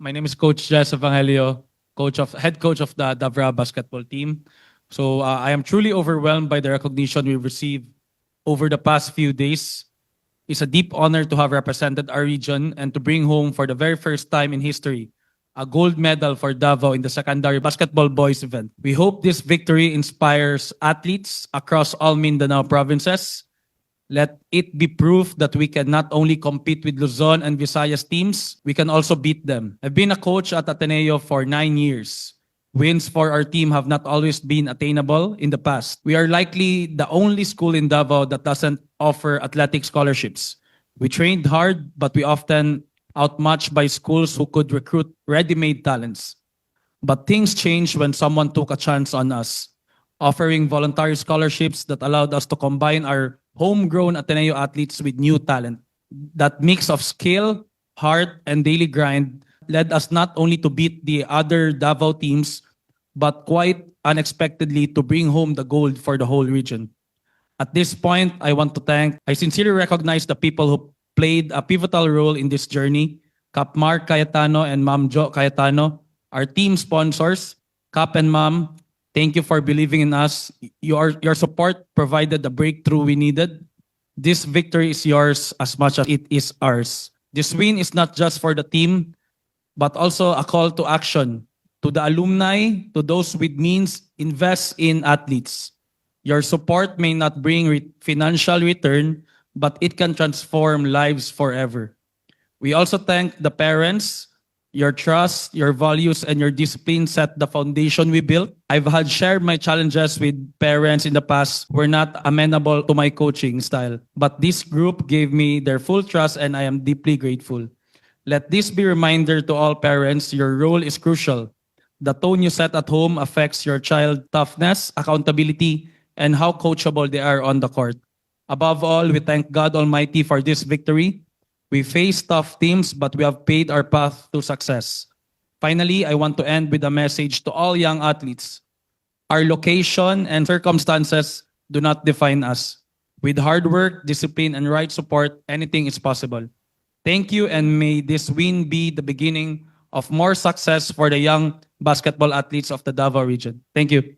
My name is Coach Jess Evangelio, head coach of the Davao basketball team. So I am truly overwhelmed by the recognition we received over the past few days. It's a deep honor to have represented our region and to bring home for the very first time in history a gold medal for Davao in the secondary basketball boys event. We hope this victory inspires athletes across all Mindanao provinces. Let it be proof that we can not only compete with Luzon and Visayas teams, we can also beat them. I've been a coach at Ateneo for 9 years. Wins for our team have not always been attainable in the past. We are likely the only school in Davao that doesn't offer athletic scholarships. We trained hard, but we often outmatched by schools who could recruit ready-made talents. But things changed when someone took a chance on us, offering voluntary scholarships that allowed us to combine our homegrown Ateneo athletes with new talent. That mix of skill, heart, and daily grind led us not only to beat the other Davao teams, but quite unexpectedly to bring home the gold for the whole region. At this point, I sincerely recognize the people who played a pivotal role in this journey. Cap Mark Cayetano and Ma'am Jo Cayetano, our team sponsors. Cap and Ma'am, thank you for believing in us. Your support provided the breakthrough we needed. This victory is yours as much as it is ours. This win is not just for the team, but also a call to action. To the alumni, to those with means, invest in athletes. Your support may not bring financial return, but it can transform lives forever. We also thank the parents. Your trust, your values, and your discipline set the foundation we built. I've had shared my challenges with parents in the past who were not amenable to my coaching style. But this group gave me their full trust and I am deeply grateful. Let this be a reminder to all parents, your role is crucial. The tone you set at home affects your child's toughness, accountability, and how coachable they are on the court. Above all, we thank God Almighty for this victory. We face tough teams, but we have paid our path to success. Finally, I want to end with a message to all young athletes. Our location and circumstances do not define us. With hard work, discipline, and right support, anything is possible. Thank you, and may this win be the beginning of more success for the young basketball athletes of the Davao region. Thank you.